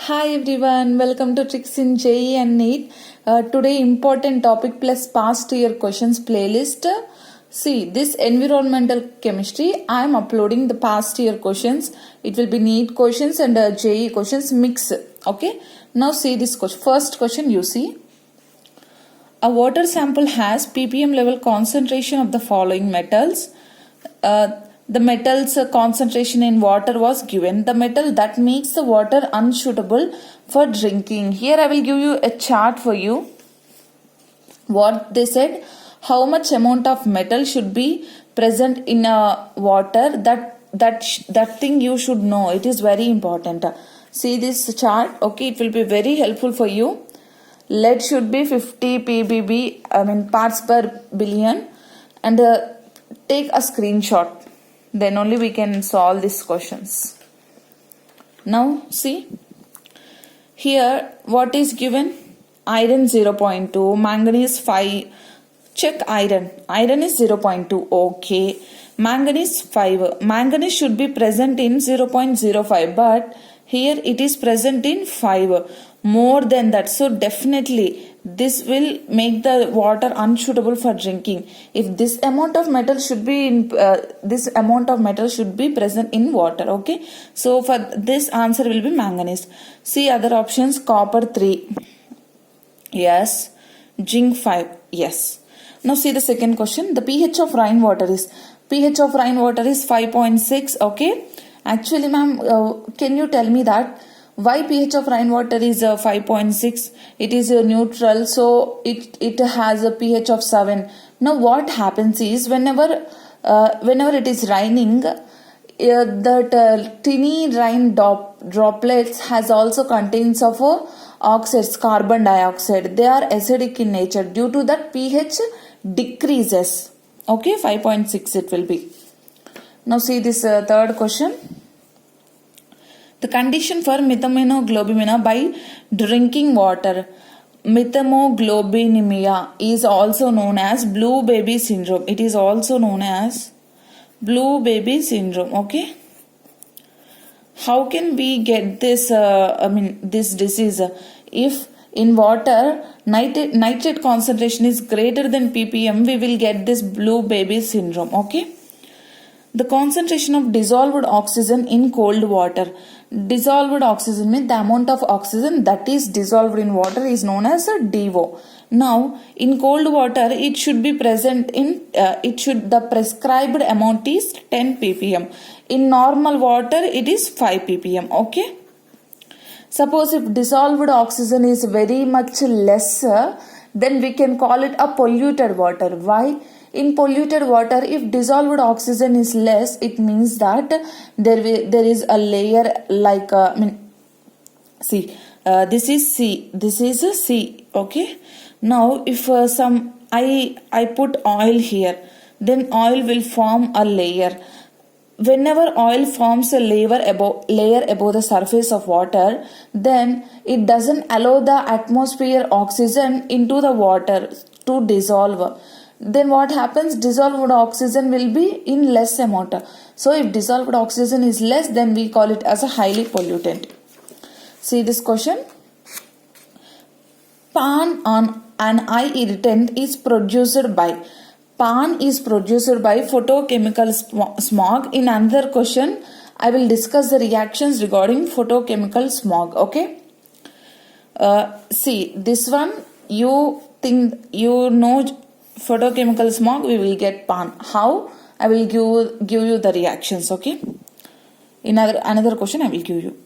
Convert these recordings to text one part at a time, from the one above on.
Hi everyone, welcome to Tricks in JEE and NEET. Today important topic plus past year questions playlist. See this environmental chemistry. I am uploading the past year questions. It will be NEET questions and JEE questions mix. Okay. Now see this question. First question you see. A water sample has ppm level concentration of the following metals. The metal's concentration in water was given. The metal that makes the water unsuitable for drinking. Here I will give you a chart for you. What they said, how much amount of metal should be present in water. That thing you should know. It is very important. See this chart. Okay, it will be very helpful for you. Lead should be 50 ppb, parts per billion, and take a screenshot. Then only we can solve these questions. Now see here what is given. Iron 0.2, manganese 5. Check iron. Iron is 0.2. Okay. Manganese 5. Manganese should be present in 0.05, but here it is present in 5. More than that. So definitely this will make the water unsuitable for drinking. If this amount of metal should be in present in water. Okay. So for this answer will be manganese. See other options. Copper 3. Yes. Zinc 5. Yes. Now see the second question. The pH of rainwater is 5.6. Okay. Actually ma'am, can you tell me that why pH of rainwater is 5.6? It is neutral, so it has a pH of 7. Now what happens is whenever it is raining, that tiny rain droplets has also contains of oxides, carbon dioxide. They are acidic in nature. Due to that pH decreases. Okay, 5.6 it will be. Now see this third question. The condition for methemoglobinemia by drinking water. Methemoglobinemia is also known as blue baby syndrome. It is also known as blue baby syndrome. Okay. How can we get this? This disease. If in water nitrate concentration is greater than ppm, we will get this blue baby syndrome. Okay. The concentration of dissolved oxygen in cold water. Dissolved oxygen means the amount of oxygen that is dissolved in water is known as a DO. Now, in cold water, it should be present in, the prescribed amount is 10 ppm. In normal water, it is 5 ppm. Okay. Suppose if dissolved oxygen is very much lesser, then we can call it a polluted water. Why? In polluted water, if dissolved oxygen is less, it means that there is a layer like see, this is C. This is a C. Okay. Now, if I put oil here, then oil will form a layer. Whenever oil forms a layer above the surface of water, then it doesn't allow the atmosphere oxygen into the water to dissolve. Then what happens? Dissolved oxygen will be in less amount. So if dissolved oxygen is less, then we call it as a highly pollutant. See this question. PAN on an eye irritant is produced by. PAN is produced by photochemical smog. In another question, I will discuss the reactions regarding photochemical smog. Okay. See this one. You think you know photochemical smog, we will get PAN. How? I will give you the reactions. Okay. In another question I will give you.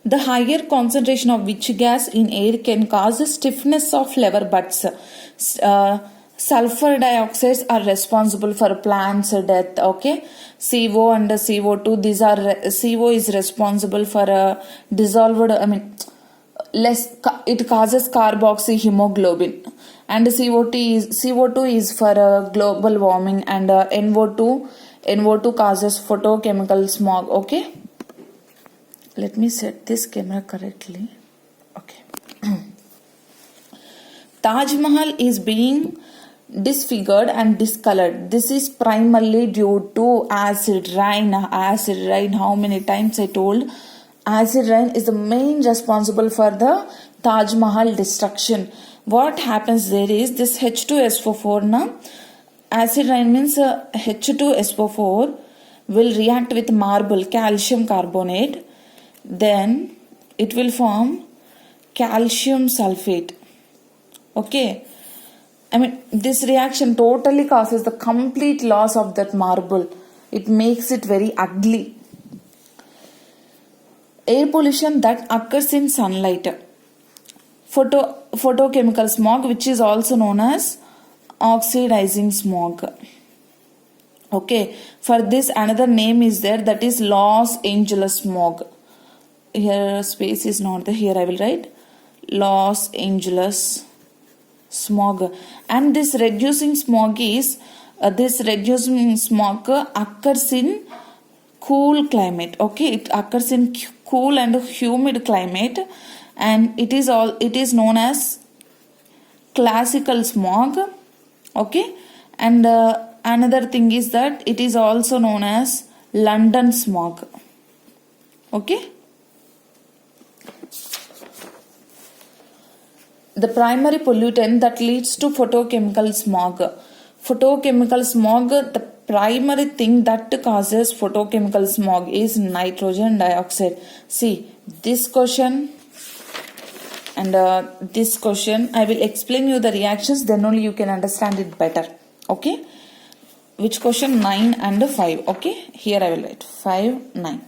The higher concentration of which gas in air can cause stiffness of liver buds? Sulfur dioxides are responsible for plants' death. Okay. CO and CO2. These are CO is responsible for dissolved. It causes carboxyhemoglobin, and CO2 is for global warming, and NO2 causes photochemical smog. Okay. Let me set this camera correctly. Okay. Taj Mahal is being disfigured and discolored. This is primarily due to acid rain. Acid rain, how many times I told? Acid rain is the main responsible for the Taj Mahal destruction. What happens there is this H2SO4 na, acid rain means H2SO4 will react with marble, calcium carbonate, then it will form calcium sulfate. Okay, I mean this reaction totally causes the complete loss of that marble. It makes it very ugly. Air pollution that occurs in sunlight. Photochemical smog, which is also known as oxidizing smog. Okay, for this another name is there, that is Los Angeles smog. Here space is not there, here I will write Los Angeles smog. And this reducing smog occurs in cool climate. Okay, it occurs in cool and humid climate, and it is known as classical smog. Okay, and another thing is that it is also known as London smog. Okay, the primary pollutant that leads to photochemical smog. Photochemical smog, the primary thing that causes photochemical smog is nitrogen dioxide. See this question and this question, I will explain you the reactions, then only you can understand it better. Okay, which question? 9 and 5. Okay, here I will write 5, 9.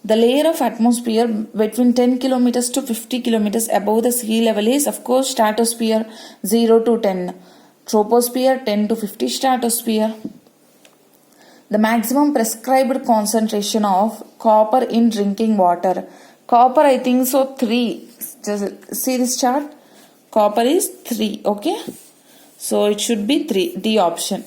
The layer of atmosphere between 10 kilometers to 50 kilometers above the sea level is, of course, stratosphere 0 to 10, troposphere 10 to 50 stratosphere. The maximum prescribed concentration of copper in drinking water. Copper, I think so 3. Just see this chart. Copper is 3. Okay, so it should be 3. D option.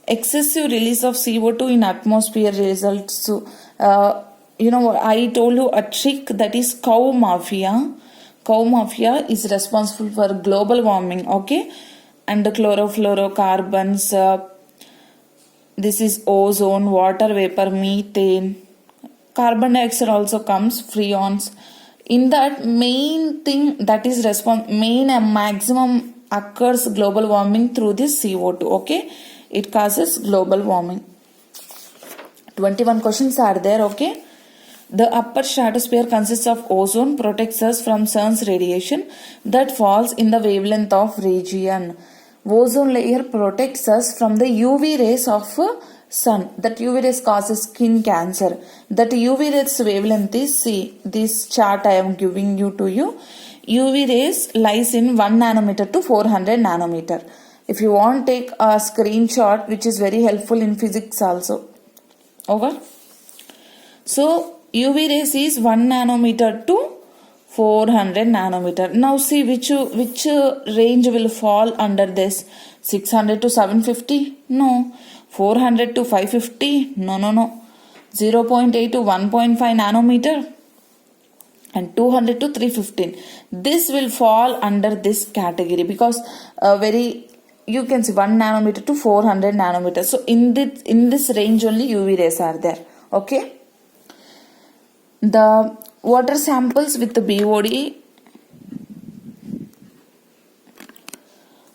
Excessive release of CO2 in atmosphere results to I told you a trick, that is cow mafia. Cow mafia is responsible for global warming. Okay, and the chlorofluorocarbons, this is ozone, water vapor, methane, carbon dioxide also comes, freons. In that main thing that is main and maximum occurs global warming through this CO2. Okay, it causes global warming. 21 questions are there. Okay, the upper stratosphere consists of ozone, protects us from sun's radiation that falls in the wavelength of region. Ozone layer protects us from the UV rays of sun. That UV rays causes skin cancer. That UV rays wavelength is, see this chart I am giving you to you. UV rays lies in 1 nanometer to 400 nanometer. If you want, take a screenshot, which is very helpful in physics also. Over. So UV rays is 1 nanometer to 400 nanometer. Now see which range will fall under this. 600 to 750? No. 400 to 550? No. 0.8 to 1.5 nanometer. And 200 to 315. This will fall under this category because you can see 1 nanometer to 400 nanometers. So in this range only UV rays are there. Okay. The water samples with the BOD.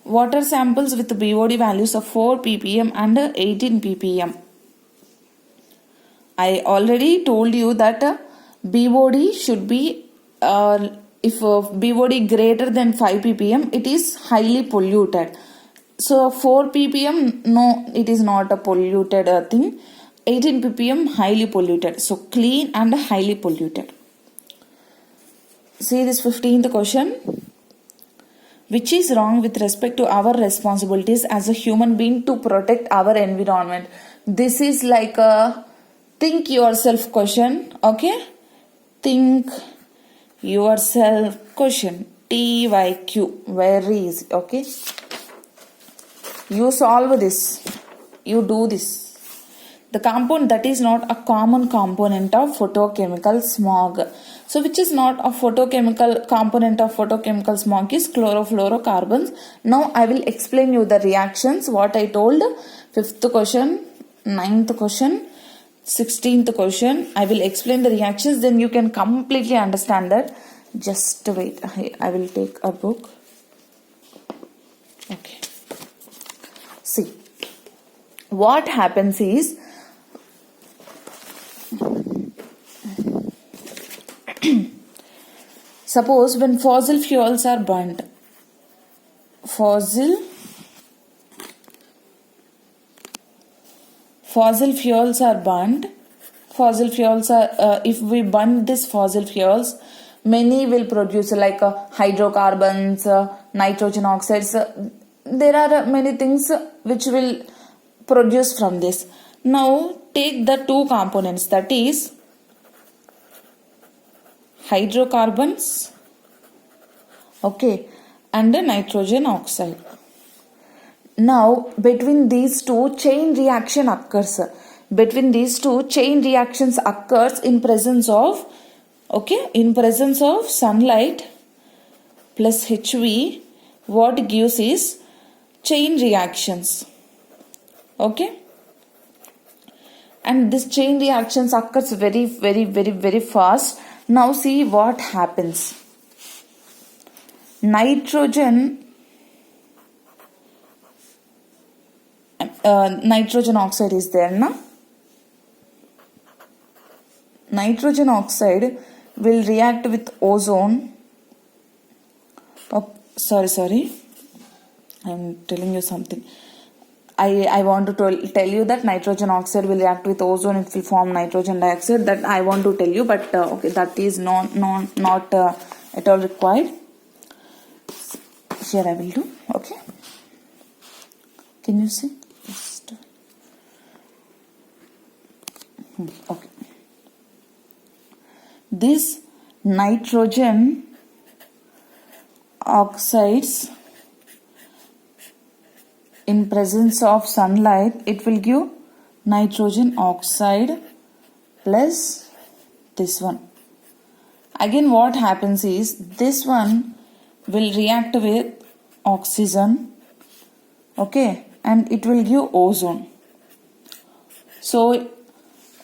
Water samples with the BOD values of 4 ppm and 18 ppm. I already told you that BOD should be, if BOD greater than 5 ppm, it is highly polluted. So 4 ppm, no, it is not a polluted thing. 18 ppm, highly polluted. So clean and highly polluted. See this 15th question. Which is wrong with respect to our responsibilities as a human being to protect our environment? This is like a think yourself question. Okay, think yourself question. TYQ, very easy. Okay, you solve this, you do this. The compound that is not a common component of photochemical smog. So which is not a photochemical component of photochemical smog is chlorofluorocarbons. Now I will explain you the reactions what I told. 5th question, 9th question, 16th question. I will explain the reactions, then you can completely understand that. Just wait, I will take a book. Okay. See, what happens is, suppose when fossil fuels are burnt, fossil fuels are burnt, if we burn these fossil fuels, many will produce like hydrocarbons, nitrogen oxides. There are many things which will produce from this. Now take the two components, that is hydrocarbons, okay, and the nitrogen oxide. Now between these two chain reaction occurs. Between these two chain reactions occurs in presence of, okay, in presence of sunlight plus HV. What gives is chain reactions, okay, and this chain reactions occurs very fast. Now see what happens. Nitrogen oxide is there, na? Nitrogen oxide will react with ozone. Oh, sorry. I am telling you something. I want to tell you that nitrogen oxide will react with ozone. It will form nitrogen dioxide. That I want to tell you, but okay, that is not at all required. Here I will do. Okay. Can you see? Just, okay. This nitrogen oxides in presence of sunlight, it will give nitrogen oxide plus this one. Again what happens is, this one will react with oxygen, okay, and it will give ozone. So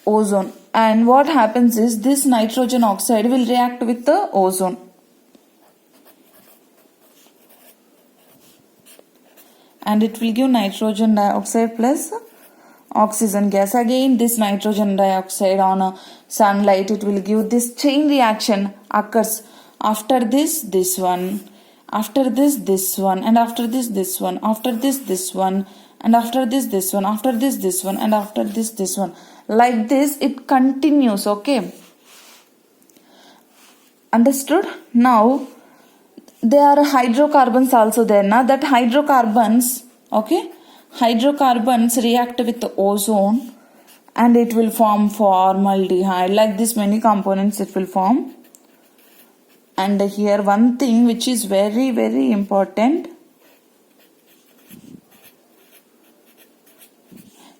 ozone, and what happens is this nitrogen oxide will react with the ozone. And it will give nitrogen dioxide plus oxygen gas. Again this nitrogen dioxide on sunlight, it will give this chain reaction occurs. After this one, after this one, and after this one, after this one, and after this one, after this one, and after this one. Like this it continues, okay. Understood? Now there are hydrocarbons also there, na? That hydrocarbons, okay, hydrocarbons react with the ozone and it will form formaldehyde. Like this many components it will form. And here one thing which is very important,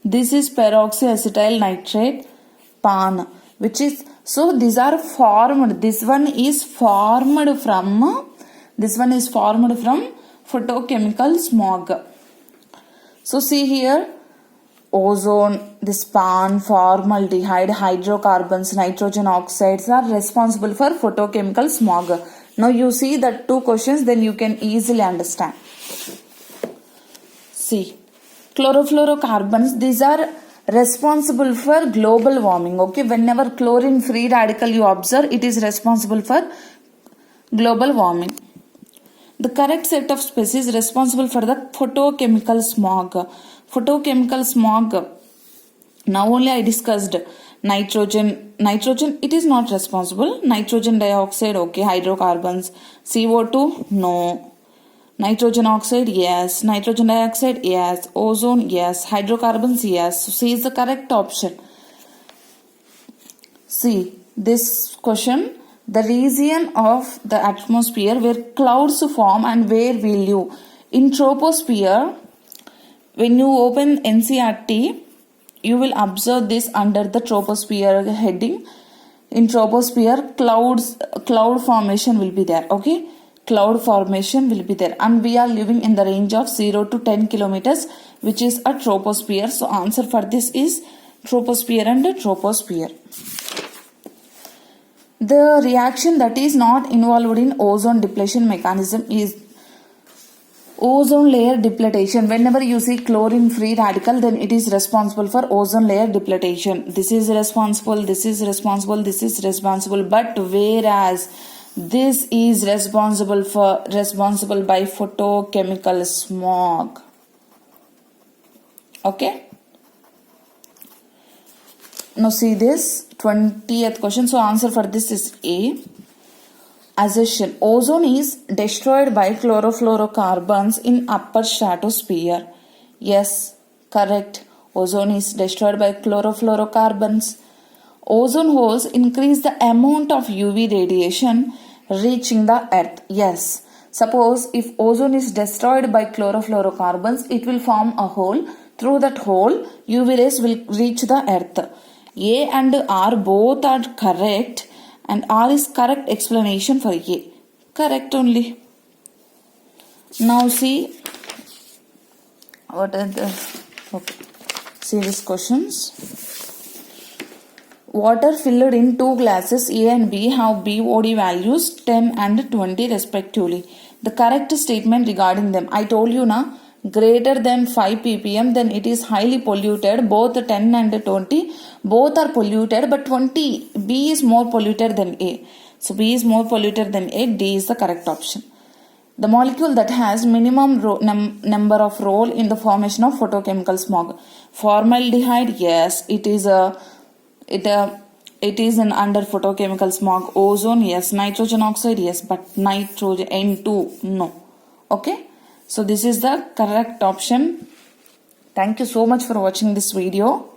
this is peroxyacetyl nitrate, PAN, which is, so these are formed, this one is formed from photochemical smog. So see here, ozone, this PAN, formaldehyde, hydrocarbons, nitrogen oxides are responsible for photochemical smog. Now you see the two questions, then you can easily understand. See, chlorofluorocarbons, these are responsible for global warming, okay. Whenever chlorine free radical you observe, it is responsible for global warming. The correct set of species responsible for the photochemical smog. Photochemical smog, now only I discussed nitrogen, it is not responsible. Nitrogen dioxide, okay. Hydrocarbons, CO2, no. Nitrogen oxide, yes. Nitrogen dioxide, yes. Ozone, yes. Hydrocarbons, yes. So C is the correct option. See, this question, the region of the atmosphere where clouds form and where we live. In troposphere, when you open NCERT, you will observe this under the troposphere heading. in troposphere, cloud formation will be there. Okay, cloud formation will be there, and we are living in the range of 0 to 10 kilometers, which is a troposphere. So answer for this is troposphere and troposphere. The reaction that is not involved in ozone depletion mechanism is ozone layer depletion. Whenever you see chlorine free radical, then it is responsible for ozone layer depletion. This is responsible, this is responsible, this is responsible. But whereas this is responsible by photochemical smog. Okay. Now see this 20th question. So answer for this is A. Assertion: ozone is destroyed by chlorofluorocarbons in upper stratosphere. Yes, correct. Ozone is destroyed by chlorofluorocarbons. Ozone holes increase the amount of UV radiation reaching the earth. Yes. Suppose if ozone is destroyed by chlorofluorocarbons, it will form a hole. Through that hole, UV rays will reach the earth. A and R both are correct, and R is correct explanation for A. Correct only. Now see what are the series questions. Water filled in two glasses A and B have BOD values 10 and 20 respectively. The correct statement regarding them, I told you na, greater than 5 ppm, then it is highly polluted. Both 10 and 20 both are polluted, but B is more polluted than A. So B is more polluted than A. D is the correct option. The molecule that has minimum number of role in the formation of photochemical smog. Formaldehyde, yes, it is an under photochemical smog. Ozone, yes. Nitrogen oxide, yes, but nitrogen N2, no. Okay. So this is the correct option. Thank you so much for watching this video.